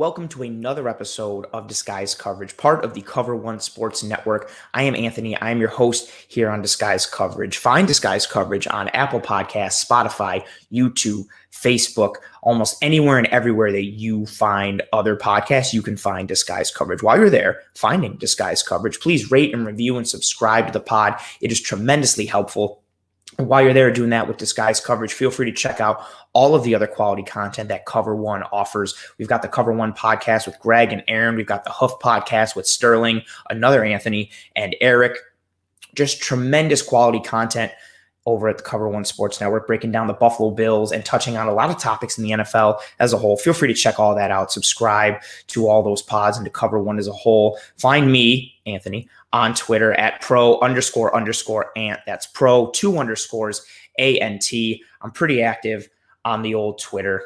Welcome to another episode of Disguise Coverage, part of the Cover One Sports Network. I am Anthony. I am your host here on Disguise Coverage. Find Disguise Coverage on Apple Podcasts, Spotify, YouTube, Facebook, almost anywhere and everywhere that you find other podcasts, you can find Disguise Coverage. While you're there finding Disguise Coverage, please rate and review and subscribe to the pod. It is tremendously helpful. And while you're there doing that with Disguise Coverage, feel free to check out all of the other quality content that Cover One offers. We've got the Cover One podcast with Greg and Aaron. We've got the Hoof podcast with Sterling, another Anthony, and Eric. Just tremendous quality content over at the Cover One Sports Network, breaking down the Buffalo Bills and touching on a lot of topics in the NFL as a whole. Feel free to check all that out. Subscribe to all those pods and to Cover One as a whole. Find me, Anthony, on Twitter at pro__ant. That's pro2_ANT. I'm pretty active on the old Twitter.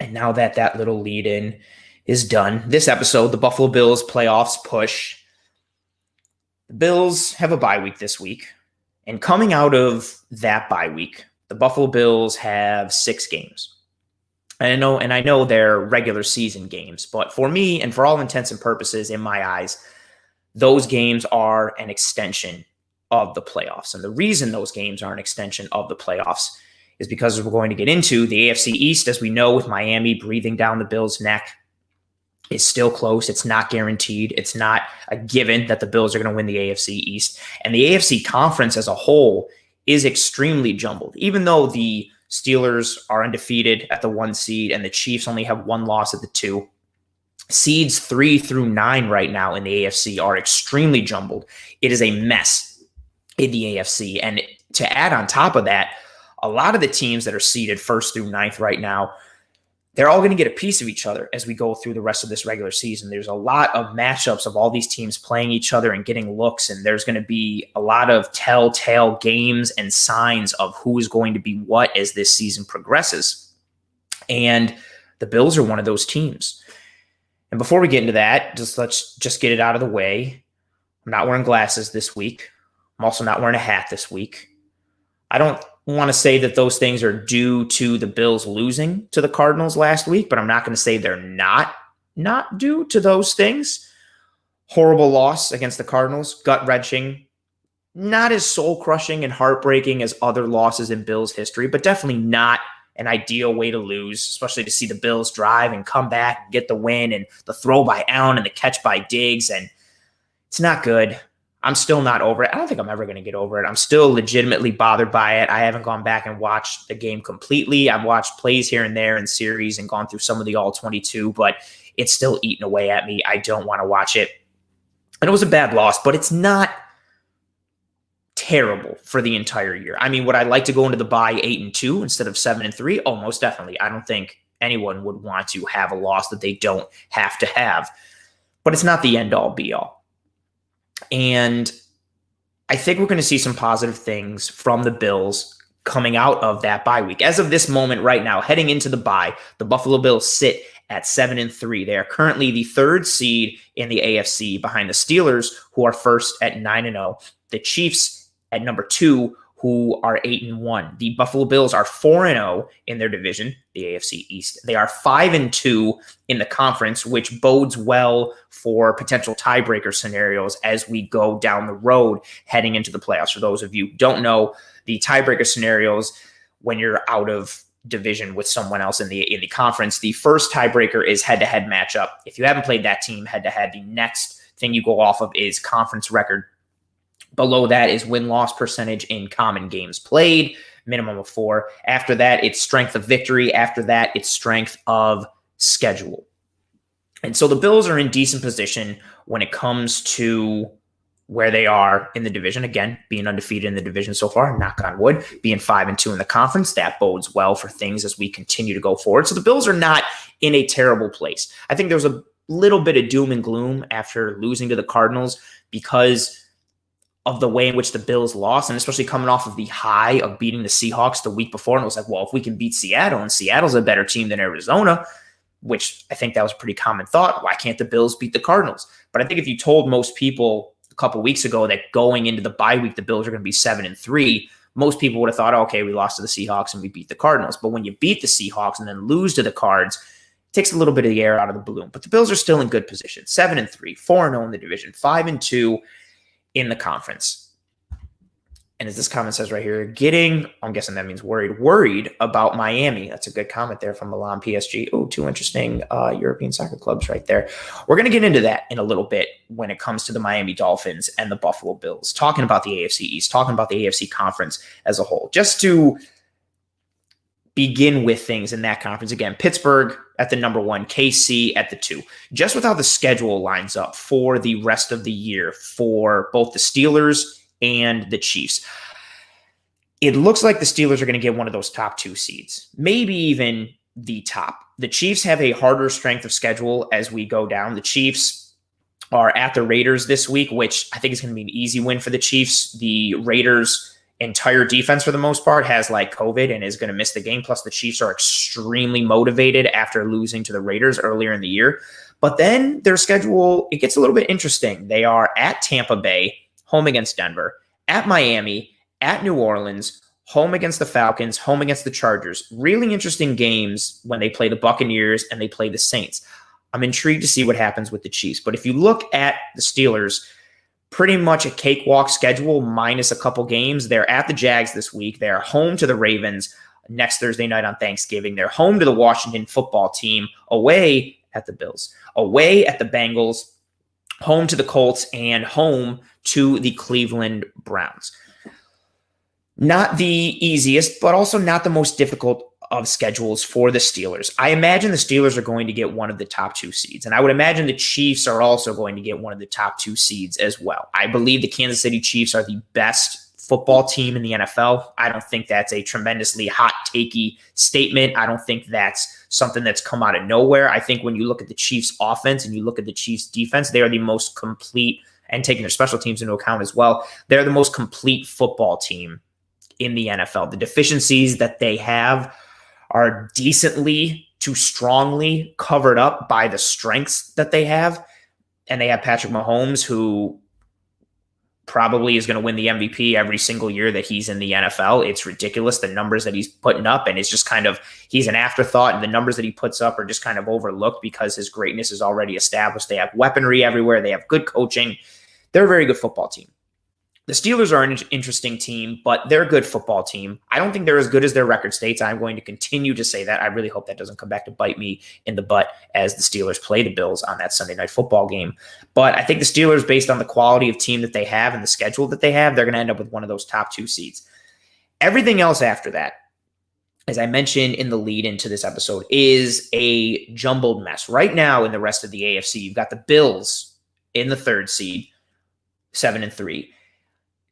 And now that little lead in is done, this episode, the Buffalo Bills playoffs push. The Bills have a bye week this week. And coming out of that bye week, the Buffalo Bills have 6 games. I know they're regular season games, but for me and for all intents and purposes, in my eyes, those games are an extension of the playoffs. And the reason those games are an extension of the playoffs is because we're going to get into the AFC East, as we know, with Miami breathing down the Bills' neck. Is still close. It's not guaranteed. It's not a given that the Bills are going to win the AFC East. And the AFC conference as a whole is extremely jumbled. Even though the Steelers are undefeated at the 1 seed and the Chiefs only have 1 loss at the 2, seeds 3 through 9 right now in the AFC are extremely jumbled. It is a mess in the AFC. And to add on top of that, a lot of the teams that are seeded 1st through 9th right now, they're all going to get a piece of each other as we go through the rest of this regular season. There's a lot of matchups of all these teams playing each other and getting looks, and there's going to be a lot of telltale games and signs of who is going to be what as this season progresses. And the Bills are one of those teams. And before we get into that, let's just get it out of the way. I'm not wearing glasses this week. I'm also not wearing a hat this week. I don't want to say that those things are due to the Bills losing to the Cardinals last week, but I'm not going to say they're not due to those things. Horrible loss against the Cardinals, gut-wrenching, not as soul-crushing and heartbreaking as other losses in Bills history, but definitely not an ideal way to lose, especially to see the Bills drive and come back and get the win, and the throw by Elam and the catch by Diggs, and it's not good. I'm still not over it. I don't think I'm ever going to get over it. I'm still legitimately bothered by it. I haven't gone back and watched the game completely. I've watched plays here and there in series and gone through some of the all-22, but it's still eating away at me. I don't want to watch it. And it was a bad loss, but it's not terrible for the entire year. I mean, would I like to go into the bye 8-2 instead of 7-3? Oh, most definitely. I don't think anyone would want to have a loss that they don't have to have, but it's not the end-all, be-all. And I think we're going to see some positive things from the Bills coming out of that bye week. As of this moment right now, heading into the bye, the Buffalo Bills sit at 7-3. They are currently the 3rd seed in the AFC behind the Steelers, who are first at 9-0. The Chiefs at number 2, who are 8-1. The Buffalo Bills are 4-0 in their division, the AFC East. They are 5-2 in the conference, which bodes well for potential tiebreaker scenarios as we go down the road heading into the playoffs. For those of you who don't know, the tiebreaker scenarios when you're out of division with someone else in the conference, the first tiebreaker is head-to-head matchup. If you haven't played that team head-to-head, the next thing you go off of is conference record. Below that is win-loss percentage in common games played, minimum of 4. After that, it's strength of victory. After that, it's strength of schedule. And so the Bills are in decent position when it comes to where they are in the division. Again, being undefeated in the division so far, knock on wood, being 5-2 in the conference, that bodes well for things as we continue to go forward. So the Bills are not in a terrible place. I think there's a little bit of doom and gloom after losing to the Cardinals because of the way in which the Bills lost, and especially coming off of the high of beating the Seahawks the week before. And it was like, well, if we can beat Seattle, and Seattle's a better team than Arizona, which I think that was a pretty common thought, why can't the Bills beat the Cardinals? But I think if you told most people a couple weeks ago that going into the bye week, the Bills are going to be 7-3, most people would have thought, okay, we lost to the Seahawks and we beat the Cardinals. But when you beat the Seahawks and then lose to the Cards, takes a little bit of the air out of the balloon. But the Bills are still in good position. 7-3, 4-0 in the division, 5-2 in the conference. And as this comment says right here, I'm guessing that means worried about Miami. That's a good comment there from Elam PSG. Oh, two interesting European soccer clubs right there. We're going to get into that in a little bit when it comes to the Miami Dolphins and the Buffalo Bills, talking about the AFC East, talking about the AFC conference as a whole. Just to begin with things in that conference, again, Pittsburgh at the number 1, KC at the 2. Just with how the schedule lines up for the rest of the year for both the Steelers and the Chiefs, it looks like the Steelers are going to get one of those top 2 seeds, maybe even the top. The Chiefs have a harder strength of schedule as we go down. The Chiefs are at the Raiders this week, which I think is going to be an easy win for the Chiefs. The Raiders' entire defense, for the most part, has COVID and is going to miss the game. Plus, the Chiefs are extremely motivated after losing to the Raiders earlier in the year. But then their schedule, it gets a little bit interesting. They are at Tampa Bay, home against Denver, at Miami, at New Orleans, home against the Falcons, home against the Chargers. Really interesting games when they play the Buccaneers and they play the Saints. I'm intrigued to see what happens with the Chiefs. But if you look at the Steelers, pretty much a cakewalk schedule minus a couple games. They're at the Jags this week. They're home to the Ravens next Thursday night on Thanksgiving. They're home to the Washington football team, away at the Bills, away at the Bengals, home to the Colts, and home to the Cleveland Browns. Not the easiest, but also not the most difficult of schedules for the Steelers. I imagine the Steelers are going to get one of the top 2 seeds, and I would imagine the Chiefs are also going to get one of the top 2 seeds as well. I believe the Kansas City Chiefs are the best football team in the NFL. I don't think that's a tremendously hot takey statement. I don't think that's something that's come out of nowhere. I think when you look at the Chiefs offense and you look at the Chiefs defense, they are the most complete, and taking their special teams into account as well, they're the most complete football team in the NFL. The deficiencies that they have are decently to strongly covered up by the strengths that they have. And they have Patrick Mahomes, who probably is going to win the MVP every single year that he's in the NFL. It's ridiculous, the numbers that he's putting up, and it's just he's an afterthought, and the numbers that he puts up are just kind of overlooked because his greatness is already established. They have weaponry everywhere. They have good coaching. They're a very good football team. The Steelers are an interesting team, but they're a good football team. I don't think they're as good as their record states. I'm going to continue to say that. I really hope that doesn't come back to bite me in the butt as the Steelers play the Bills on that Sunday night football game. But I think the Steelers, based on the quality of team that they have and the schedule that they have, they're going to end up with one of those top 2 seeds. Everything else after that, as I mentioned in the lead into this episode, is a jumbled mess. Right now in the rest of the AFC, you've got the Bills in the 3rd seed, 7-3.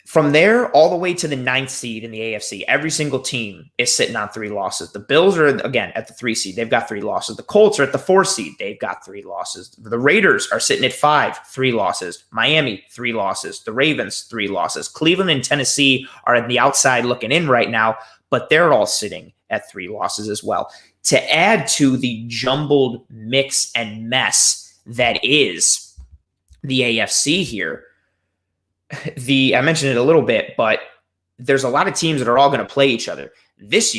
From there, all the way to the 9th seed in the AFC, every single team is sitting on 3 losses. The Bills are, again, at the 3 seed. They've got 3 losses. The Colts are at the 4 seed. They've got 3 losses. The Raiders are sitting at 5, 3 losses. Miami, 3 losses. The Ravens, 3 losses. Cleveland and Tennessee are at the outside looking in right now, but they're all sitting at 3 losses as well. To add to the jumbled mix and mess that is the AFC here, I mentioned it a little bit, but there's a lot of teams that are all going to play each other. This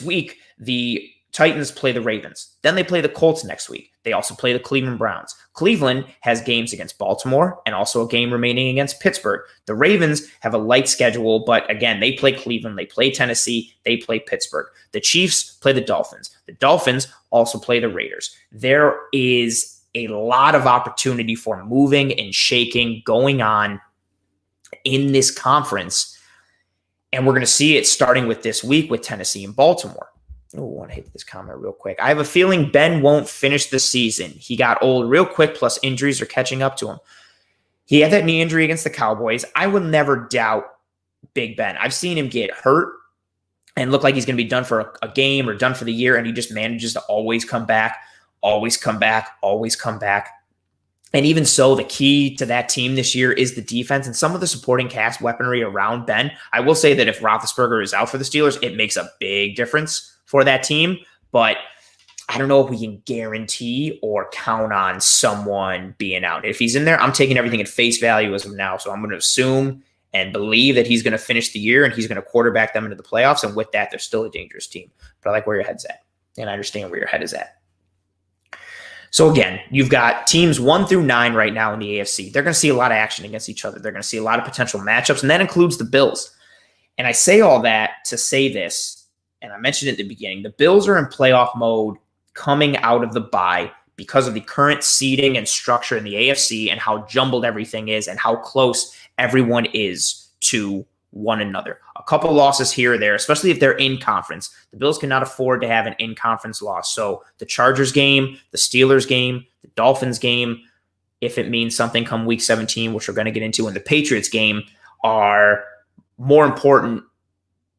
week, the Titans play the Ravens. Then they play the Colts next week. They also play the Cleveland Browns. Cleveland has games against Baltimore and also a game remaining against Pittsburgh. The Ravens have a light schedule, but again, they play Cleveland, they play Tennessee, they play Pittsburgh. The Chiefs play the Dolphins. The Dolphins also play the Raiders. There is a lot of opportunity for moving and shaking going on in this conference. And we're going to see it starting with this week with Tennessee and Baltimore. Oh, I want to hit this comment real quick. I have a feeling Ben won't finish the season. He got old real quick, plus injuries are catching up to him. He had that knee injury against the Cowboys. I will never doubt Big Ben. I've seen him get hurt and look like he's going to be done for a game or done for the year, and he just manages to always come back. Always come back, always come back. And even so, the key to that team this year is the defense and some of the supporting cast weaponry around Ben. I will say that if Roethlisberger is out for the Steelers, it makes a big difference for that team. But I don't know if we can guarantee or count on someone being out. If he's in there, I'm taking everything at face value as of now. So I'm going to assume and believe that he's going to finish the year and he's going to quarterback them into the playoffs. And with that, they're still a dangerous team. But I like where your head's at. And I understand where your head is at. So again, you've got teams 1 through 9 right now in the AFC. They're going to see a lot of action against each other. They're going to see a lot of potential matchups, and that includes the Bills. And I say all that to say this, and I mentioned it at the beginning, the Bills are in playoff mode coming out of the bye because of the current seeding and structure in the AFC and how jumbled everything is and how close everyone is to one another. A couple losses here or there, especially if they're in conference. The Bills cannot afford to have an in-conference loss. So the Chargers game, the Steelers game, the Dolphins game, if it means something come week 17, which we're going to get into in the Patriots game, are more important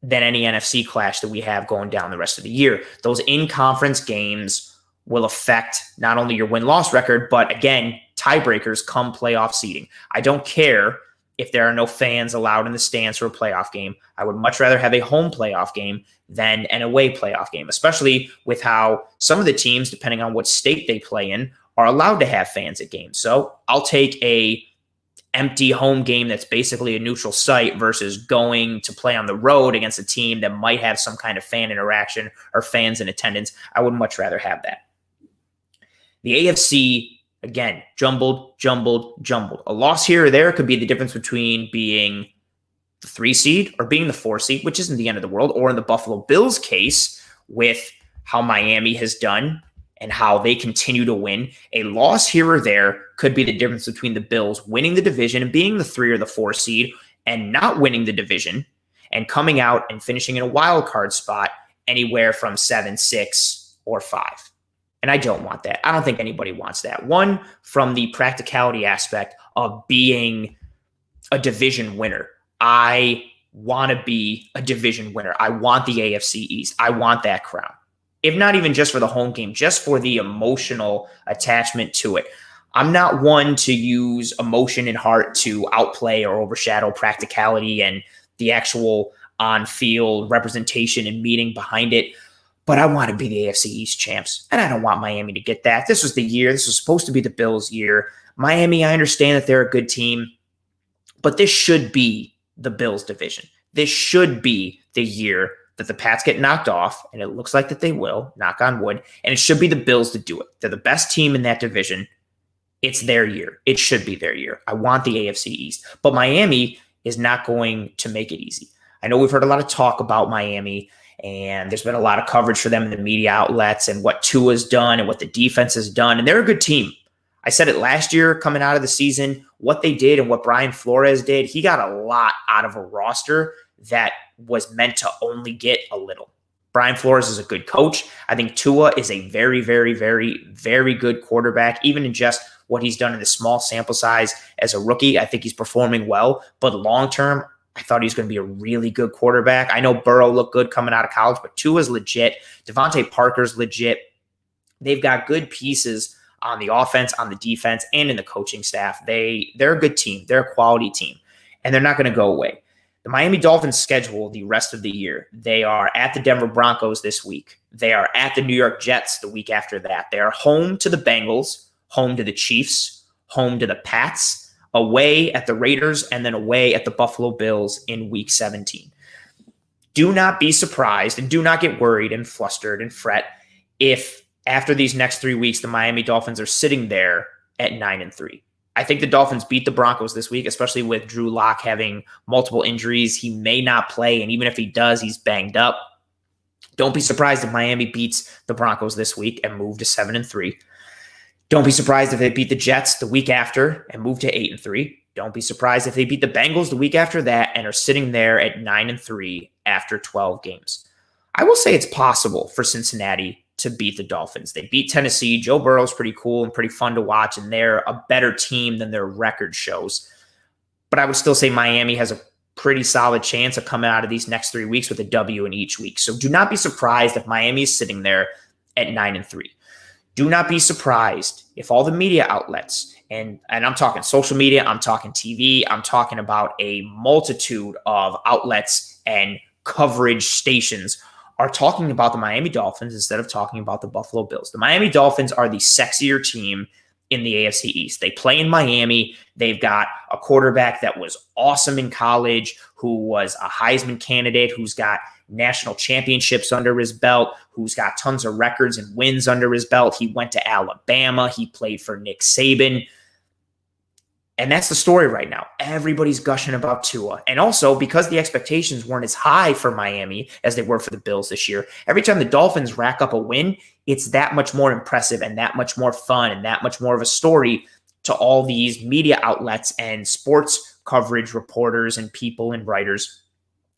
than any NFC clash that we have going down the rest of the year. Those in-conference games will affect not only your win-loss record, but again, tiebreakers come playoff seeding. I don't care if there are no fans allowed in the stands for a playoff game. I would much rather have a home playoff game than an away playoff game, especially with how some of the teams, depending on what state they play in, are allowed to have fans at games. So I'll take a empty home game that's basically a neutral site versus going to play on the road against a team that might have some kind of fan interaction or fans in attendance. I would much rather have that. The AFC, again, jumbled. A loss here or there could be the difference between being the 3 seed or being the 4 seed, which isn't the end of the world, or in the Buffalo Bills case, with how Miami has done and how they continue to win. A loss here or there could be the difference between the Bills winning the division and being the 3 or the 4 seed and not winning the division and coming out and finishing in a wild card spot anywhere from 7, 6, or 5. And I don't want that. I don't think anybody wants that. One, from the practicality aspect of being a division winner. I want to be a division winner. I want the AFC East. I want that crown. If not even just for the home game, just for the emotional attachment to it. I'm not one to use emotion and heart to outplay or overshadow practicality and the actual on-field representation and meaning behind it. But I want to be the AFC East champs, and I don't want Miami to get that. This was the year. This was supposed to be the Bills' year. Miami, I understand that they're a good team, but this should be the Bills' division. This should be the year that the Pats get knocked off, and it looks like that they will, knock on wood, and it should be the Bills to do it. They're the best team in that division. It's their year. It should be their year. I want the AFC East, but Miami is not going to make it easy. I know we've heard a lot of talk about Miami, and there's been a lot of coverage for them in the media outlets and what Tua's done and what the defense has done. And they're a good team. I said it last year coming out of the season, what they did and what Brian Flores did, he got a lot out of a roster that was meant to only get a little. Brian Flores is a good coach. I think Tua is a very, very, very, very good quarterback, even in just what he's done in the small sample size as a rookie. I think he's performing well, but long-term, I thought he was going to be a really good quarterback. I know Burrow looked good coming out of college, but Tua's legit. Devontae Parker's legit. They've got good pieces on the offense, on the defense, and in the coaching staff. They're a good team. They're a quality team, and they're not going to go away. The Miami Dolphins schedule the rest of the year. They are at the Denver Broncos this week. They are at the New York Jets the week after that. They are home to the Bengals, home to the Chiefs, home to the Pats, away at the Raiders, and then away at the Buffalo Bills in week 17. Do not be surprised and do not get worried and flustered and fret if after these next 3 weeks, the Miami Dolphins are sitting there at 9-3. I think the Dolphins beat the Broncos this week, especially with Drew Lock having multiple injuries. He may not play, and even if he does, he's banged up. Don't be surprised if Miami beats the Broncos this week and move to 7-3. Don't be surprised if they beat the Jets the week after and move to 8-3. Don't be surprised if they beat the Bengals the week after that and are sitting there at 9-3 after 12 games. I will say it's possible for Cincinnati to beat the Dolphins. They beat Tennessee. Joe Burrow's pretty cool and pretty fun to watch, and they're a better team than their record shows. But I would still say Miami has a pretty solid chance of coming out of these next 3 weeks with a W in each week. So do not be surprised if Miami is sitting there at 9-3. Do not be surprised if all the media outlets, and I'm talking social media, I'm talking TV, I'm talking about a multitude of outlets and coverage stations are talking about the Miami Dolphins instead of talking about the Buffalo Bills. The Miami Dolphins are the sexier team in the AFC East. They play in Miami. They've got a quarterback that was awesome in college, who was a Heisman candidate, who's got national championships under his belt, who's got tons of records and wins under his belt. He went to Alabama. He played for Nick Saban. And that's the story right now. Everybody's gushing about Tua. And also, because the expectations weren't as high for Miami as they were for the Bills this year, every time the Dolphins rack up a win, it's that much more impressive and that much more fun and that much more of a story to all these media outlets and sports coverage reporters and people and writers,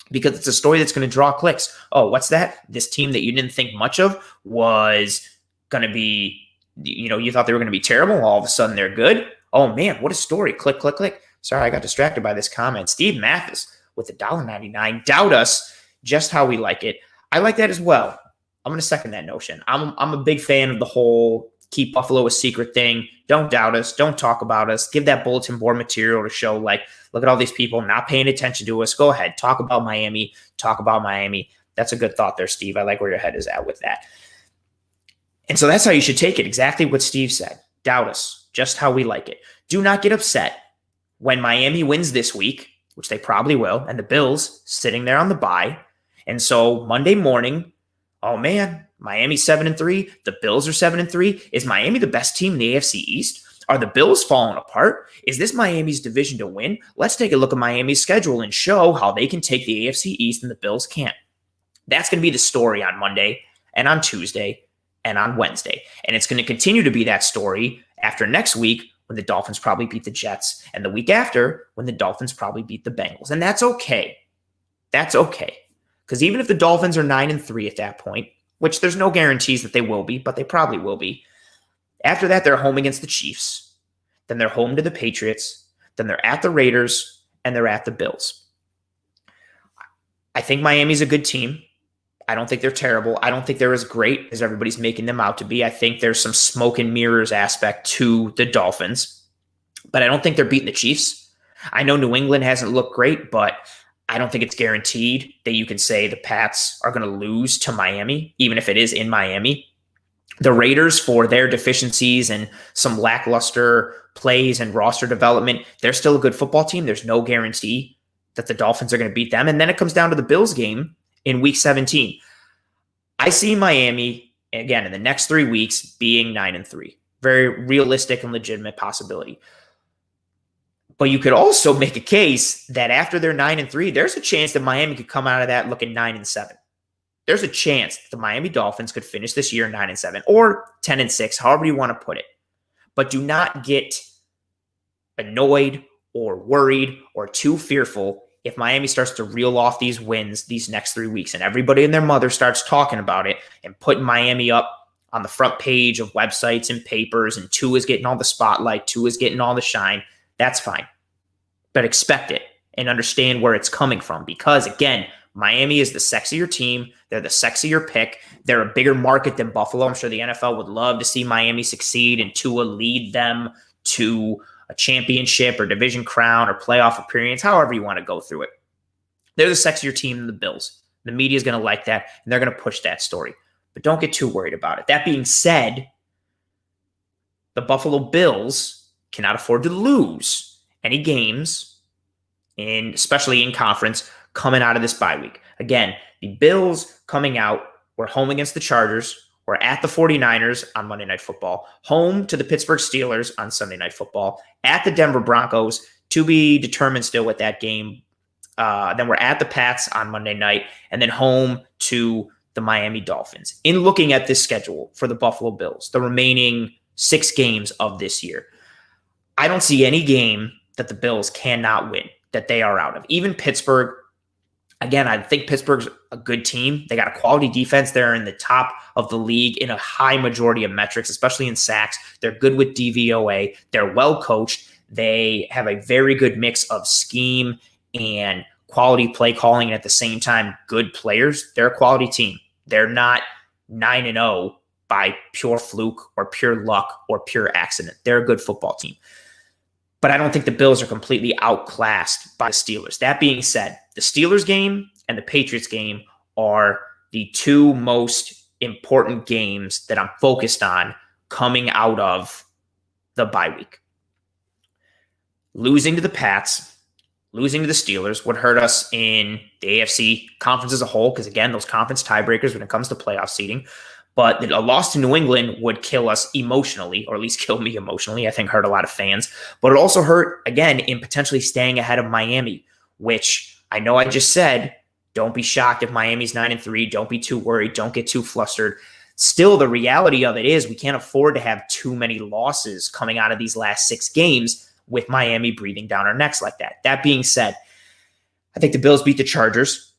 because it's a story that's going to draw clicks. Oh, what's that? This team that you didn't think much of was going to be, you thought they were going to be terrible. All of a sudden they're good. Oh man, what a story. Click, click, click. Sorry, I got distracted by this comment. Steve Mathis with $1.99. Doubt us just how we like it. I like that as well. I'm going to second that notion. I'm a big fan of the whole keep Buffalo a secret thing. Don't doubt us. Don't talk about us. Give that bulletin board material to show, like, look at all these people not paying attention to us. Go ahead. Talk about Miami. Talk about Miami. That's a good thought there, Steve. I like where your head is at with that. And so that's how you should take it. Exactly what Steve said. Doubt us. Just how we like it. Do not get upset when Miami wins this week, which they probably will, and the Bills sitting there on the bye. And so Monday morning, oh man, Miami's 7-3. The Bills are 7-3. Is Miami the best team in the AFC East? Are the Bills falling apart? Is this Miami's division to win? Let's take a look at Miami's schedule and show how they can take the AFC East and the Bills can't. That's going to be the story on Monday and on Tuesday and on Wednesday. And it's going to continue to be that story after next week, when the Dolphins probably beat the Jets, and the week after, when the Dolphins probably beat the Bengals. And that's okay. That's okay. Because even if the Dolphins are 9-3 at that point, which there's no guarantees that they will be, but they probably will be, after that, they're home against the Chiefs. Then they're home to the Patriots. Then they're at the Raiders, and they're at the Bills. I think Miami's a good team. I don't think they're terrible. I don't think they're as great as everybody's making them out to be. I think there's some smoke and mirrors aspect to the Dolphins, but I don't think they're beating the Chiefs. I know New England hasn't looked great, but I don't think it's guaranteed that you can say the Pats are going to lose to Miami, even if it is in Miami. The Raiders, for their deficiencies and some lackluster plays and roster development, they're still a good football team. There's no guarantee that the Dolphins are going to beat them. And then it comes down to the Bills game in week 17. I see Miami, again, in the next 3 weeks being 9-3. Very realistic and legitimate possibility. But you could also make a case that after they're 9-3, there's a chance that Miami could come out of that looking 9-7. There's a chance that the Miami Dolphins could finish this year 9-7 or 10-6, however you want to put it. But do not get annoyed or worried or too fearful if Miami starts to reel off these wins these next 3 weeks and everybody and their mother starts talking about it and putting Miami up on the front page of websites and papers, and Tua's getting all the spotlight, Tua's getting all the shine. That's fine. But expect it and understand where it's coming from, because, again, Miami is the sexier team. They're the sexier pick. They're a bigger market than Buffalo. I'm sure the NFL would love to see Miami succeed and Tua lead them to a championship or division crown or playoff appearance, however you want to go through it. They're the sexier team than the Bills. The media is going to like that, and they're going to push that story. But don't get too worried about it. That being said, the Buffalo Bills cannot afford to lose any games, especially in conference, coming out of this bye week. Again, the Bills coming out, we're home against the Chargers. We're at the 49ers on Monday Night Football, home to the Pittsburgh Steelers on Sunday Night Football, at the Denver Broncos, to be determined still with that game. Then we're at the Pats on Monday night, and then home to the Miami Dolphins. In looking at this schedule for the Buffalo Bills, the remaining 6 games of this year, I don't see any game that the Bills cannot win, that they are out of. Even Pittsburgh, again, I think Pittsburgh's a good team. They got a quality defense. They're in the top of the league in a high majority of metrics, especially in sacks. They're good with DVOA. They're well coached. They have a very good mix of scheme and quality play calling, and at the same time, good players. They're a quality team. They're not 9-0 by pure fluke or pure luck or pure accident. They're a good football team. But I don't think the Bills are completely outclassed by the Steelers. That being said, the Steelers game and the Patriots game are the 2 most important games that I'm focused on coming out of the bye week. Losing to the Pats losing to the Steelers would hurt us in the AFC conference as a whole, because again, those conference tiebreakers when it comes to playoff seeding. But a loss to New England would kill us emotionally, or at least kill me emotionally. I think hurt a lot of fans. But it also hurt, again, in potentially staying ahead of Miami, which I know I just said, don't be shocked if Miami's 9-3. Don't be too worried. Don't get too flustered. Still, the reality of it is we can't afford to have too many losses coming out of these last 6 games with Miami breathing down our necks like that. That being said, I think the Bills beat the Chargers.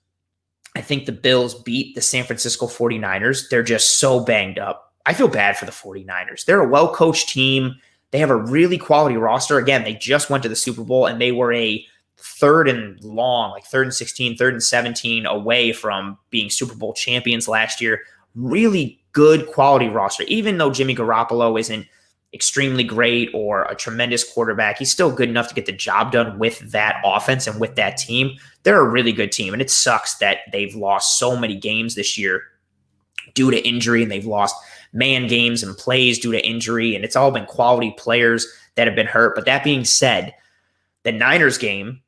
I think the Bills beat the San Francisco 49ers. They're just so banged up. I feel bad for the 49ers. They're a well-coached team. They have a really quality roster. Again, they just went to the Super Bowl, and they were a third and long, like 3rd and 16, 3rd and 17 away from being Super Bowl champions last year. Really good quality roster. Even though Jimmy Garoppolo isn't extremely great or a tremendous quarterback, he's still good enough to get the job done with that offense and with that team. They're a really good team, and it sucks that they've lost so many games this year due to injury, and they've lost man games and plays due to injury, and it's all been quality players that have been hurt. But that being said, the Niners game,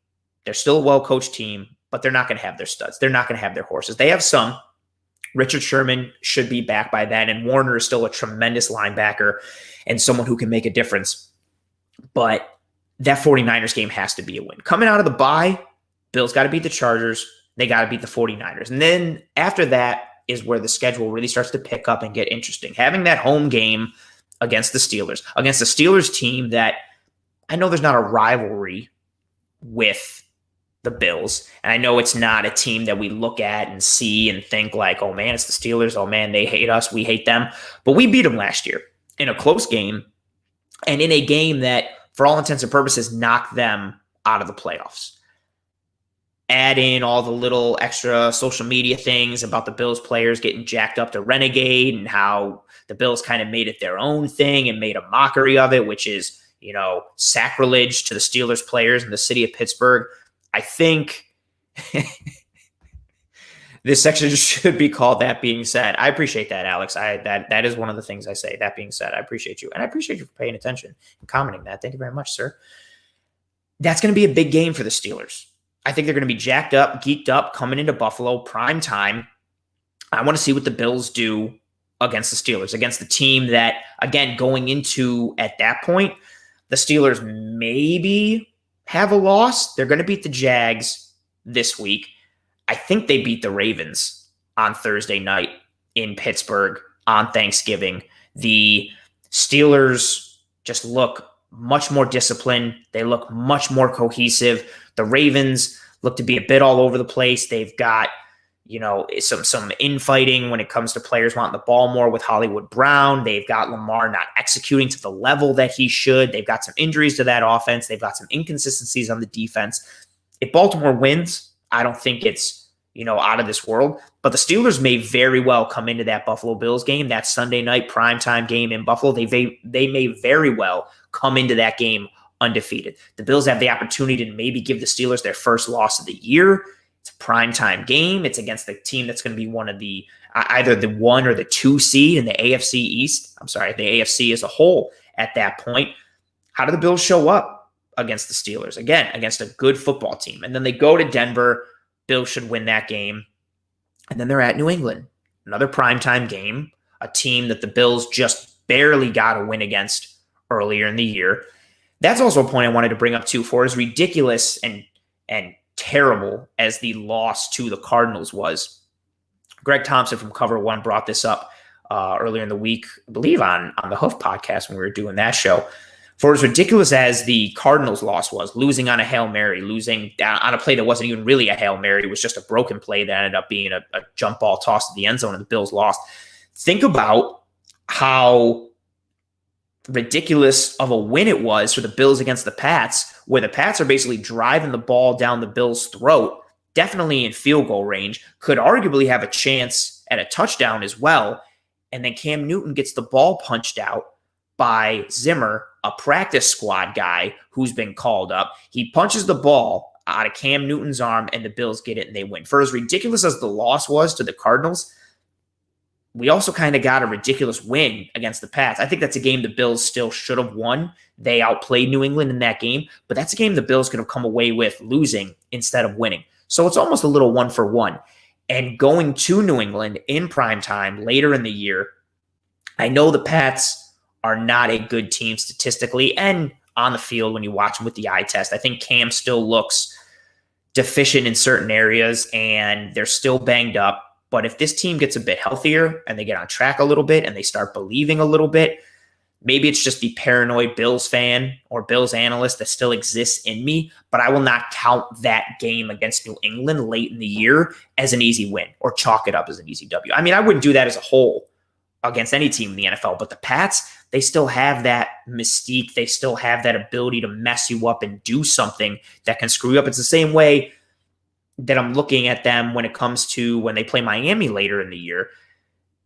they're still a well-coached team, but they're not going to have their studs. They're not going to have their horses. They have some. Richard Sherman should be back by then, and Warner is still a tremendous linebacker and someone who can make a difference. But that 49ers game has to be a win. Coming out of the bye, Bills got to beat the Chargers. They got to beat the 49ers. And then after that is where the schedule really starts to pick up and get interesting. Having that home game against the Steelers team that I know there's not a rivalry with the Bills. And I know it's not a team that we look at and see and think like, oh man, it's the Steelers. Oh man, they hate us. We hate them. But we beat them last year in a close game and in a game that, for all intents and purposes, knocked them out of the playoffs. Add in all the little extra social media things about the Bills players getting jacked up to renegade and how the Bills kind of made it their own thing and made a mockery of it, which is, sacrilege to the Steelers players in the city of Pittsburgh. I think this section should be called That Being Said. I appreciate that, Alex. That is one of the things I say. That being said, I appreciate you. And I appreciate you for paying attention and commenting that. Thank you very much, sir. That's going to be a big game for the Steelers. I think they're going to be jacked up, geeked up, coming into Buffalo, prime time. I want to see what the Bills do against the Steelers, against the team that, again, going into at that point, the Steelers maybe have a loss. They're going to beat the Jags this week. I think they beat the Ravens on Thursday night in Pittsburgh on Thanksgiving. The Steelers just look much more disciplined. They look much more cohesive. The Ravens look to be a bit all over the place. They've got, some infighting when it comes to players wanting the ball more with Hollywood Brown. They've got Lamar not executing to the level that he should. They've got some injuries to that offense. They've got some inconsistencies on the defense. If Baltimore wins, I don't think it's, out of this world. But the Steelers may very well come into that Buffalo Bills game, that Sunday night primetime game in Buffalo. They may very well come into that game undefeated. The Bills have the opportunity to maybe give the Steelers their first loss of the year. It's a primetime game. It's against the team that's going to be one of the either the 1 or the 2 seed in the AFC East. I'm sorry, the AFC as a whole at that point. How do the Bills show up against the Steelers? Again, against a good football team. And then they go to Denver. Bills should win that game. And then they're at New England. Another primetime game, a team that the Bills just barely got a win against earlier in the year. That's also a point I wanted to bring up too, for as ridiculous and terrible as the loss to the Cardinals was. Greg Thompson from Cover One brought this up earlier in the week, I believe on the Hoof podcast when we were doing that show. For as ridiculous as the Cardinals loss was, losing on a Hail Mary, losing on a play that wasn't even really a Hail Mary, it was just a broken play that ended up being a jump ball tossed to the end zone and the Bills lost. Think about how ridiculous of a win it was for the Bills against the Pats, where the Pats are basically driving the ball down the Bills' throat, definitely in field goal range, could arguably have a chance at a touchdown as well. And then Cam Newton gets the ball punched out by Zimmer, a practice squad guy who's been called up. He punches the ball out of Cam Newton's arm, and the Bills get it and they win. For as ridiculous as the loss was to the Cardinals, we also kind of got a ridiculous win against the Pats. I think that's a game the Bills still should have won. They outplayed New England in that game, but that's a game the Bills could have come away with losing instead of winning. So it's almost a little 1-for-1. And going to New England in prime time later in the year, I know the Pats are not a good team statistically and on the field when you watch them with the eye test. I think Cam still looks deficient in certain areas and they're still banged up. But if this team gets a bit healthier and they get on track a little bit and they start believing a little bit, maybe it's just the paranoid Bills fan or Bills analyst that still exists in me, but I will not count that game against New England late in the year as an easy win or chalk it up as an easy W. I mean, I wouldn't do that as a whole against any team in the NFL, but the Pats, they still have that mystique. They still have that ability to mess you up and do something that can screw you up. It's the same way that I'm looking at them when it comes to when they play Miami later in the year.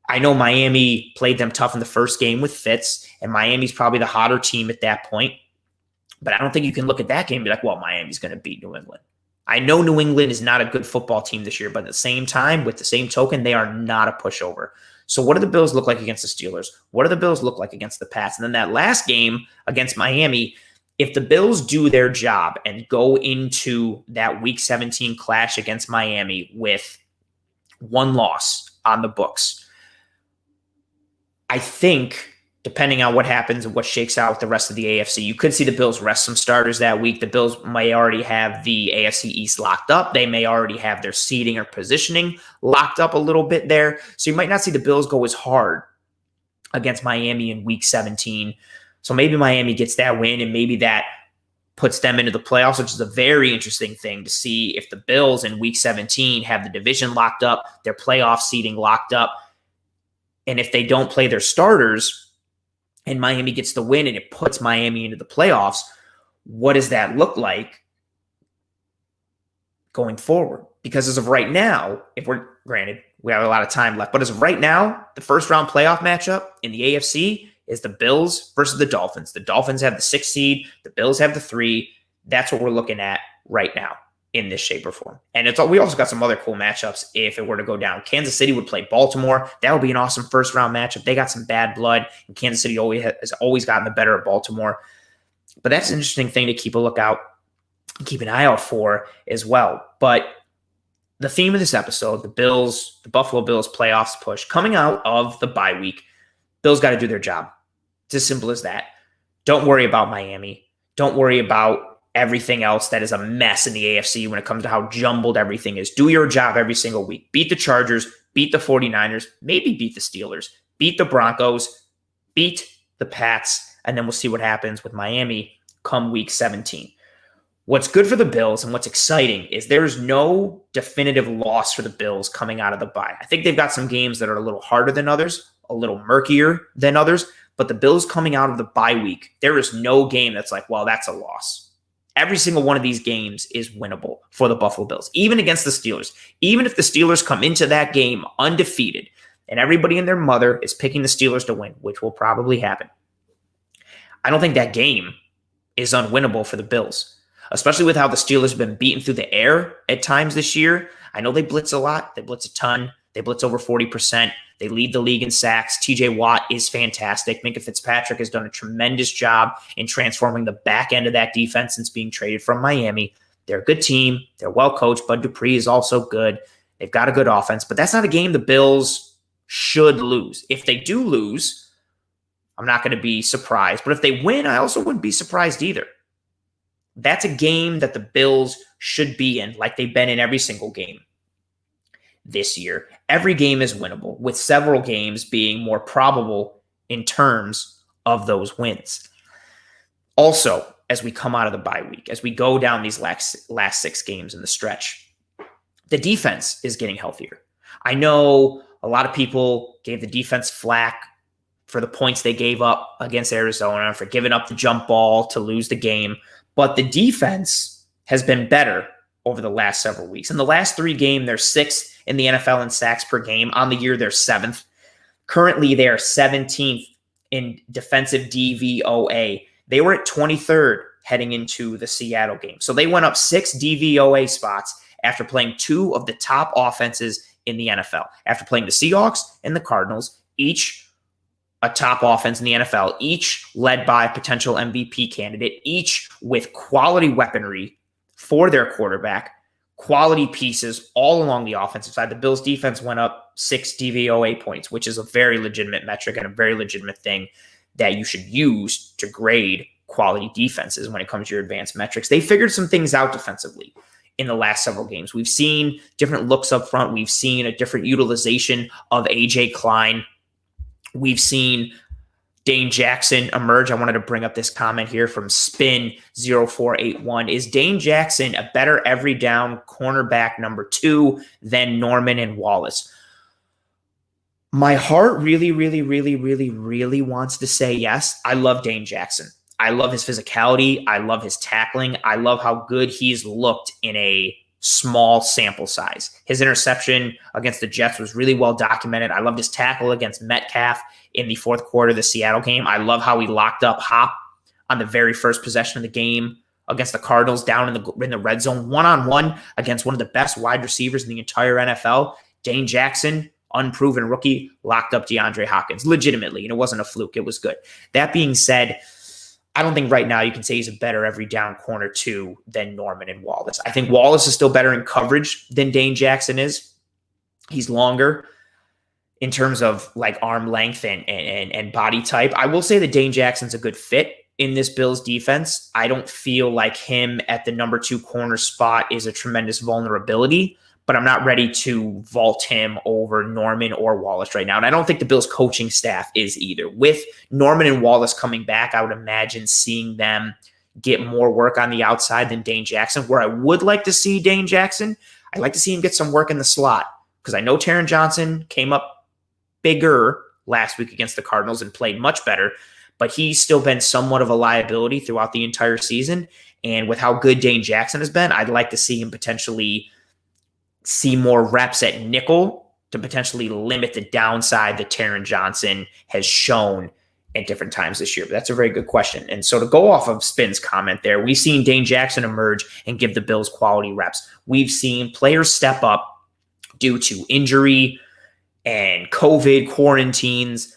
I know Miami played them tough in the first game with Fitz, and Miami's probably the hotter team at that point. But I don't think you can look at that game and be like, well, Miami's going to beat New England. I know New England is not a good football team this year, but at the same time, with the same token, they are not a pushover. So what do the Bills look like against the Steelers? What do the Bills look like against the Pats? And then that last game against Miami, if the Bills do their job and go into that Week 17 clash against Miami with one loss on the books, I think, depending on what happens and what shakes out with the rest of the AFC, you could see the Bills rest some starters that week. The Bills may already have the AFC East locked up. They may already have their seeding or positioning locked up a little bit there. So you might not see the Bills go as hard against Miami in Week 17. So maybe Miami gets that win, and maybe that puts them into the playoffs, which is a very interesting thing to see if the Bills in Week 17 have the division locked up, their playoff seeding locked up, and if they don't play their starters and Miami gets the win and it puts Miami into the playoffs, what does that look like going forward? Because as of right now, granted, we have a lot of time left, but as of right now, the first round playoff matchup in the AFC is the Bills versus the Dolphins. The Dolphins have the 6th seed. The Bills have the 3. That's what we're looking at right now in this shape or form. And we also got some other cool matchups if it were to go down. Kansas City would play Baltimore. That would be an awesome first round matchup. They got some bad blood, and Kansas City has always gotten the better of Baltimore. But that's an interesting thing to keep an eye out for as well. But the theme of this episode, the Buffalo Bills playoffs push, coming out of the bye week, Bills got to do their job. It's as simple as that. Don't worry about Miami. Don't worry about everything else that is a mess in the AFC when it comes to how jumbled everything is. Do your job every single week. Beat the Chargers, beat the 49ers, maybe beat the Steelers, beat the Broncos, beat the Pats, and then we'll see what happens with Miami come Week 17. What's good for the Bills and what's exciting is there's no definitive loss for the Bills coming out of the bye. I think they've got some games that are a little harder than others, a little murkier than others, but the Bills coming out of the bye week, there is no game that's like, well, that's a loss. Every single one of these games is winnable for the Buffalo Bills, even against the Steelers. Even if the Steelers come into that game undefeated and everybody and their mother is picking the Steelers to win, which will probably happen, I don't think that game is unwinnable for the Bills, especially with how the Steelers have been beaten through the air at times this year. I know they blitz a lot. They blitz a ton. They blitz over 40%. They lead the league in sacks. TJ Watt is fantastic. Minkah Fitzpatrick has done a tremendous job in transforming the back end of that defense since being traded from Miami. They're a good team. They're well coached. Bud Dupree is also good. They've got a good offense, but that's not a game the Bills should lose. If they do lose, I'm not going to be surprised. But if they win, I also wouldn't be surprised either. That's a game that the Bills should be in, like they've been in every single game this year. Every game is winnable, with several games being more probable in terms of those wins. Also, as we come out of the bye week, as we go down these last 6 games in the stretch, the defense is getting healthier. I know a lot of people gave the defense flack for the points they gave up against Arizona, for giving up the jump ball to lose the game, but the defense has been better over the last several weeks. In the last 3 games, they're 6th in the NFL in sacks per game. On the year, they're 7th. Currently, they are 17th in defensive DVOA. They were at 23rd heading into the Seattle game. So they went up 6 DVOA spots after playing 2 of the top offenses in the NFL. After playing the Seahawks and the Cardinals, each a top offense in the NFL, each led by a potential MVP candidate, each with quality weaponry for their quarterback, quality pieces all along the offensive side. The Bills defense went up 6 DVOA points, which is a very legitimate metric and a very legitimate thing that you should use to grade quality defenses when it comes to your advanced metrics. They figured some things out defensively in the last several games. We've seen different looks up front. We've seen a different utilization of A.J. Klein. We've seen Dane Jackson emerge. I wanted to bring up this comment here from Spin0481. Is Dane Jackson a better every down cornerback number 2 than Norman and Wallace? My heart really, really, really, really, really wants to say yes. I love Dane Jackson. I love his physicality. I love his tackling. I love how good he's looked in a small sample size. His interception against the Jets was really well documented. I loved his tackle against Metcalf in the fourth quarter of the Seattle game. I love how he locked up Hop on the very first possession of the game against the Cardinals down in the red zone, one-on-one against one of the best wide receivers in the entire NFL. Dane Jackson, unproven rookie, locked up DeAndre Hopkins legitimately, and it wasn't a fluke. It was good. That being said, I don't think right now you can say he's a better every down corner 2 than Norman and Wallace. I think Wallace is still better in coverage than Dane Jackson is. He's longer in terms of like arm length and body type. I will say that Dane Jackson's a good fit in this Bills defense. I don't feel like him at the number 2 corner spot is a tremendous vulnerability, but I'm not ready to vault him over Norman or Wallace right now. And I don't think the Bills coaching staff is either. With Norman and Wallace coming back, I would imagine seeing them get more work on the outside than Dane Jackson. Where I would like to see Dane Jackson, I'd like to see him get some work in the slot, because I know Taron Johnson came up bigger last week against the Cardinals and played much better, but he's still been somewhat of a liability throughout the entire season. And with how good Dane Jackson has been, I'd like to see him potentially see more reps at nickel to potentially limit the downside that Taron Johnson has shown at different times this year. But that's a very good question. And so to go off of Spin's comment there, we've seen Dane Jackson emerge and give the Bills quality reps. We've seen players step up due to injury and COVID quarantines.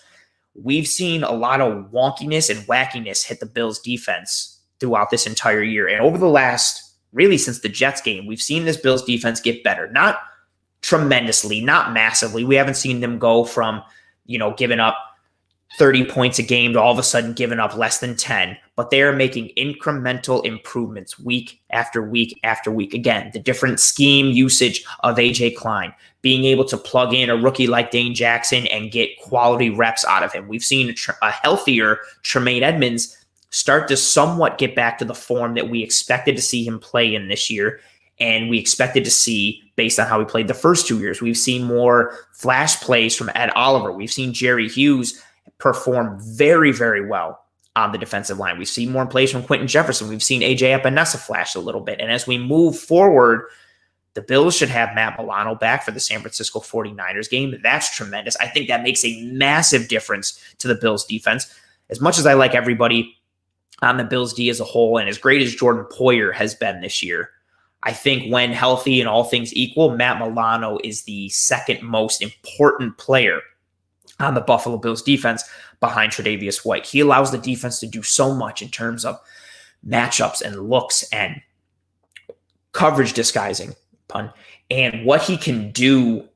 We've seen a lot of wonkiness and wackiness hit the Bills defense throughout this entire year. And over the last, really since the Jets game, we've seen this Bills defense get better. Not tremendously, not massively. We haven't seen them go from, giving up 30 points a game to all of a sudden giving up less than 10, but they are making incremental improvements week after week after week. Again, the different scheme usage of A.J. Klein, being able to plug in a rookie like Dane Jackson and get quality reps out of him. We've seen a healthier Tremaine Edmonds start to somewhat get back to the form that we expected to see him play in this year, and we expected to see based on how he played the first 2 years. We've seen more flash plays from Ed Oliver. We've seen Jerry Hughes perform very, very well on the defensive line. We've seen more plays from Quentin Jefferson. We've seen A.J. Epinesa flash a little bit. And as we move forward, the Bills should have Matt Milano back for the San Francisco 49ers game. That's tremendous. I think that makes a massive difference to the Bills defense. As much as I like everybody on the Bills D as a whole, and as great as Jordan Poyer has been this year, I think when healthy and all things equal, Matt Milano is the second most important player on the Buffalo Bills defense behind Tre'Davious White. He allows the defense to do so much in terms of matchups and looks and coverage disguising, and what he can do.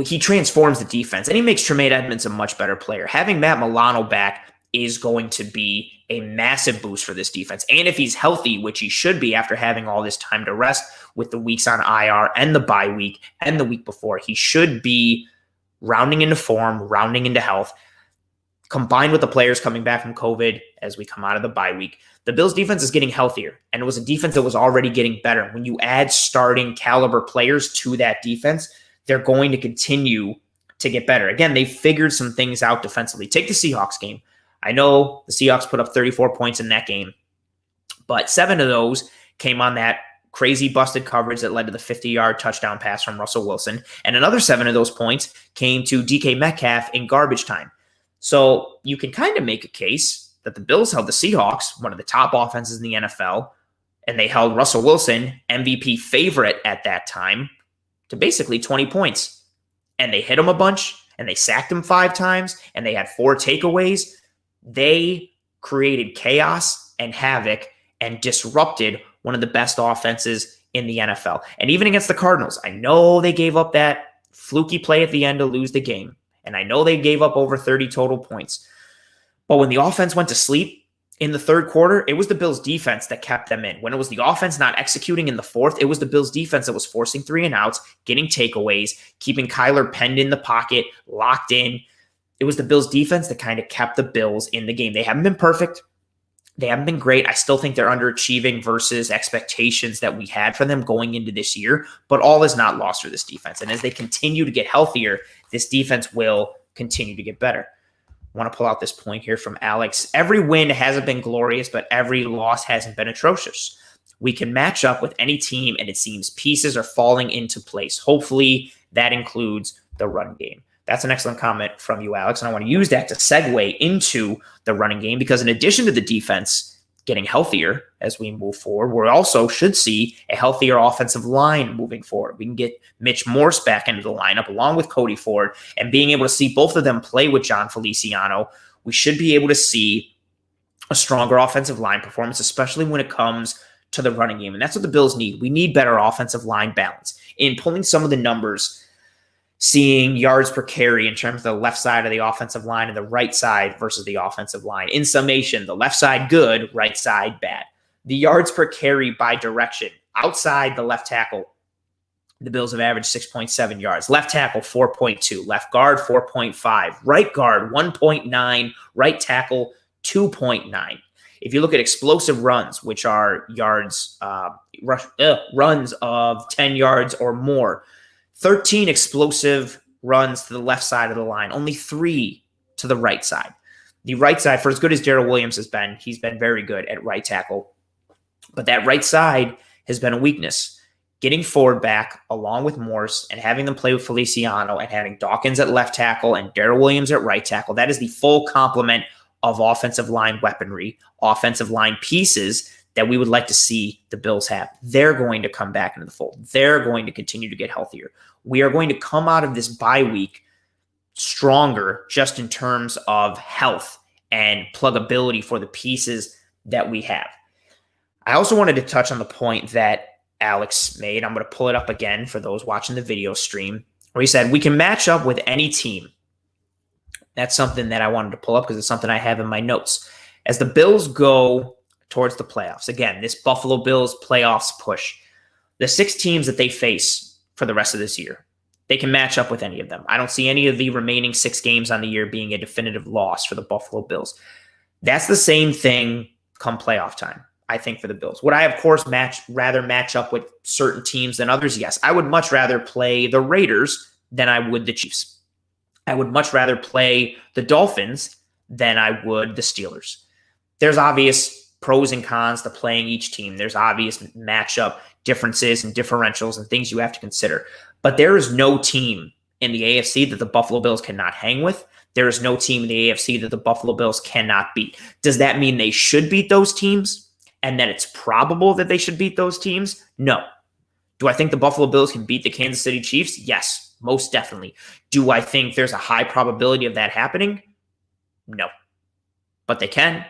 He transforms the defense, and he makes Tremaine Edmonds a much better player. Having Matt Milano back is going to be a massive boost for this defense. And if he's healthy, which he should be after having all this time to rest with the weeks on IR and the bye week and the week before, he should be rounding into form, rounding into health. Combined with the players coming back from COVID as we come out of the bye week, the Bills defense is getting healthier, and it was a defense that was already getting better. When you add starting caliber players to that defense, they're going to continue to get better. Again, they figured some things out defensively. Take the Seahawks game. I know the Seahawks put up 34 points in that game, but 7 of those came on that crazy busted coverage that led to the 50-yard touchdown pass from Russell Wilson. And another 7 of those points came to DK Metcalf in garbage time. So you can kind of make a case that the Bills held the Seahawks, one of the top offenses in the NFL, and they held Russell Wilson, MVP favorite at that time, to basically 20 points. And they hit him a bunch, and they sacked him 5 times, and they had 4 takeaways. They created chaos and havoc and disrupted one of the best offenses in the NFL. And even against the Cardinals, I know they gave up that fluky play at the end to lose the game. And I know they gave up over 30 total points. But when the offense went to sleep in the third quarter, it was the Bills' defense that kept them in. When it was the offense not executing in the fourth, it was the Bills' defense that was forcing 3 and outs, getting takeaways, keeping Kaiir penned in the pocket, locked in. It was the Bills' defense that kind of kept the Bills in the game. They haven't been perfect. They haven't been great. I still think they're underachieving versus expectations that we had for them going into this year, but all is not lost for this defense. And as they continue to get healthier, this defense will continue to get better. I want to pull out this point here from Alex. Every win hasn't been glorious, but every loss hasn't been atrocious. We can match up with any team, and it seems pieces are falling into place. Hopefully, that includes the run game. That's an excellent comment from you, Alex, and I want to use that to segue into the running game because in addition to the defense getting healthier as we move forward, we also should see a healthier offensive line moving forward. We can get Mitch Morse back into the lineup along with Cody Ford and being able to see both of them play with John Feliciano. We should be able to see a stronger offensive line performance, especially when it comes to the running game. And that's what the Bills need. We need better offensive line balance. In pulling some of the numbers, seeing yards per carry in terms of the left side of the offensive line and the right side versus the offensive line. In summation, the left side good, right side bad. The yards per carry by direction. Outside the left tackle, the Bills have averaged 6.7 yards. Left tackle, 4.2. Left guard, 4.5. Right guard, 1.9. Right tackle, 2.9. If you look at explosive runs, which are yards, runs of 10 yards or more, 13 explosive runs to the left side of the line, only 3 to the right side. The right side, for as good as Darrell Williams has been, he's been very good at right tackle. But that right side has been a weakness. Getting Ford back along with Morse and having them play with Feliciano and having Dawkins at left tackle and Darrell Williams at right tackle, that is the full complement of offensive line weaponry, offensive line pieces that we would like to see the Bills have. They're going to come back into the fold. They're going to continue to get healthier. We are going to come out of this bye week stronger just in terms of health and pluggability for the pieces that we have. I also wanted to touch on the point that Alex made. I'm going to pull it up again for those watching the video stream, where he said, we can match up with any team. That's something that I wanted to pull up because it's something I have in my notes. As the Bills go towards the playoffs, again, this Buffalo Bills playoffs push, the 6 teams that they face for the rest of this year, they can match up with any of them. I don't see any of the remaining 6 games on the year being a definitive loss for the Buffalo Bills. That's the same thing come playoff time, I think, for the Bills. Would I, of course, rather match up with certain teams than others? Yes. I would much rather play the Raiders than I would the Chiefs. I would much rather play the Dolphins than I would the Steelers. There's obvious pros and cons to playing each team. There's obvious matchup differences and differentials and things you have to consider. But there is no team in the AFC that the Buffalo Bills cannot hang with. There is no team in the AFC that the Buffalo Bills cannot beat. Does that mean they should beat those teams and that it's probable that they should beat those teams? No. Do I think the Buffalo Bills can beat the Kansas City Chiefs? Yes, most definitely. Do I think there's a high probability of that happening? No. But they can.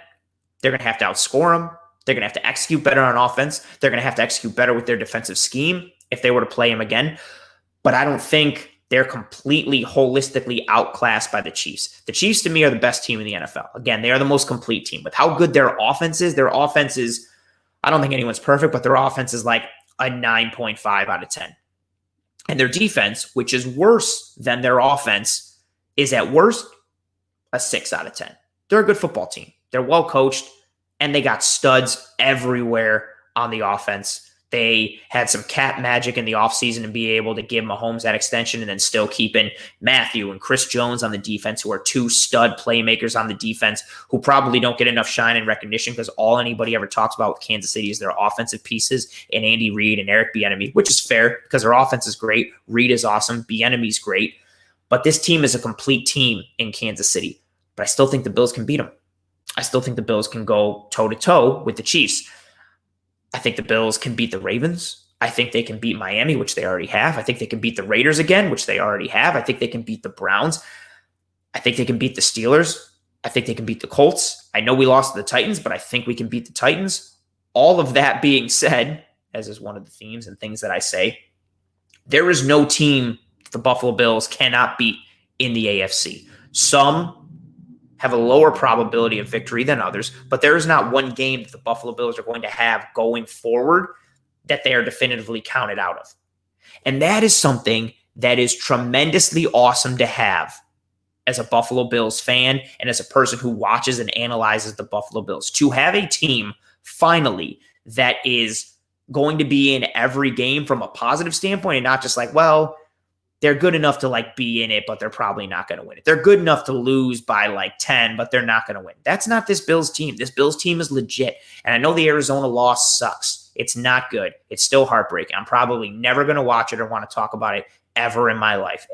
They're going to have to outscore them. They're going to have to execute better on offense. They're going to have to execute better with their defensive scheme if they were to play them again. But I don't think they're completely holistically outclassed by the Chiefs. The Chiefs, to me, are the best team in the NFL. Again, they are the most complete team. With how good their offense is, I don't think anyone's perfect, but their offense is like a 9.5 out of 10. And their defense, which is worse than their offense, is at worst a 6 out of 10. They're a good football team. They're well coached, and they got studs everywhere on the offense. They had some cap magic in the offseason to be able to give Mahomes that extension and then still keeping Matthew and Chris Jones on the defense, who are 2 stud playmakers on the defense who probably don't get enough shine and recognition because all anybody ever talks about with Kansas City is their offensive pieces and Andy Reid and Eric Bieniemy, which is fair because their offense is great. Reid is awesome. Bieniemy's great. But this team is a complete team in Kansas City. But I still think the Bills can beat them. I still think the Bills can go toe-to-toe with the Chiefs. I think the Bills can beat the Ravens. I think they can beat Miami, which they already have. I think they can beat the Raiders again, which they already have. I think they can beat the Browns. I think they can beat the Steelers. I think they can beat the Colts. I know we lost to the Titans, but I think we can beat the Titans. All of that being said, as is one of the themes and things that I say, there is no team the Buffalo Bills cannot beat in the AFC. Some have a lower probability of victory than others, but there is not one game that the Buffalo Bills are going to have going forward that they are definitively counted out of. And that is something that is tremendously awesome to have as a Buffalo Bills fan and as a person who watches and analyzes the Buffalo Bills. To have a team finally that is going to be in every game from a positive standpoint and not just like, well, they're good enough to like be in it, but they're probably not going to win it. They're good enough to lose by like 10, but they're not going to win. That's not this Bills team. This Bills team is legit. And I know the Arizona loss sucks. It's not good. It's still heartbreaking. I'm probably never going to watch it or want to talk about it ever in my life,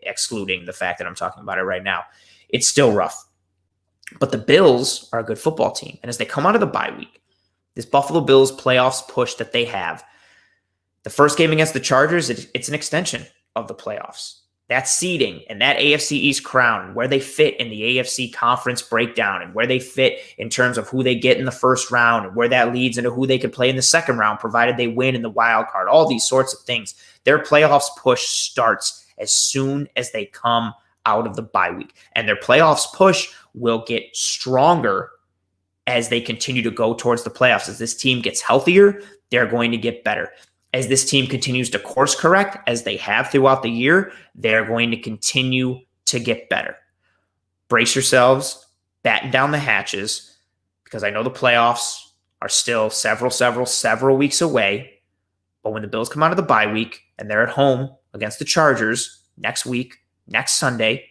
excluding the fact that I'm talking about it right now. It's still rough. But the Bills are a good football team. And as they come out of the bye week, this Buffalo Bills playoffs push that they have, the first game against the Chargers, it's an extension of the playoffs. That seeding and that AFC East crown, where they fit in the AFC conference breakdown and where they fit in terms of who they get in the first round and where that leads into who they could play in the second round, provided they win in the wild card, all these sorts of things. Their playoffs push starts as soon as they come out of the bye week. And their playoffs push will get stronger as they continue to go towards the playoffs. As this team gets healthier, they're going to get better. As this team continues to course correct, as they have throughout the year, they're going to continue to get better. Brace yourselves, batten down the hatches, because I know the playoffs are still several weeks away. But when the Bills come out of the bye week and they're at home against the Chargers next week, next Sunday,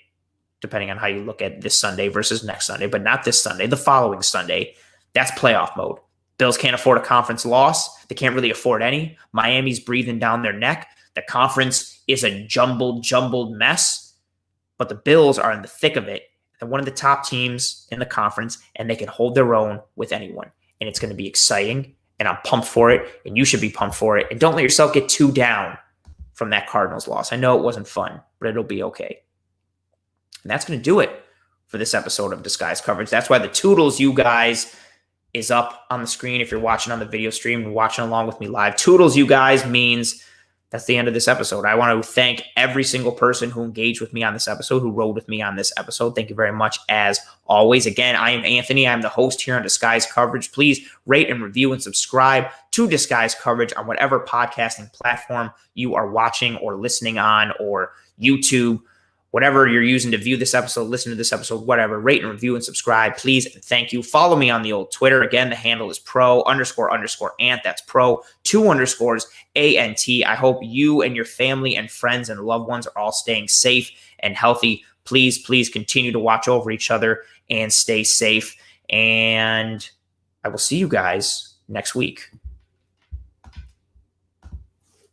depending on how you look at this Sunday versus next Sunday, but not this Sunday, the following Sunday, that's playoff mode. Bills can't afford a conference loss. They can't really afford any. Miami's breathing down their neck. The conference is a jumbled mess, but the Bills are in the thick of it. They're one of the top teams in the conference, and they can hold their own with anyone. And it's going to be exciting, and I'm pumped for it, and you should be pumped for it. And don't let yourself get too down from that Cardinals loss. I know it wasn't fun, but it'll be okay. And that's going to do it for this episode of Disguised Coverage. That's why the Toodles, you guys, is up on the screen. If you're watching on the video stream and watching along with me live, Toodles, you guys, means that's the end of this episode. I want to thank every single person who engaged with me on this episode, who rode with me on this episode. Thank you very much, as always. Again, I am Anthony. I'm the host here on Disguised Coverage. Please rate and review and subscribe to Disguised Coverage on whatever podcasting platform you are watching or listening on, or YouTube, whatever you're using to view this episode, listen to this episode, whatever. Rate and review and subscribe, please. And thank you. Follow me on the old Twitter. Again, the handle is pro__ant. That's pro_ANT. I hope you and your family and friends and loved ones are all staying safe and healthy. Please continue to watch over each other and stay safe. And I will see you guys next week.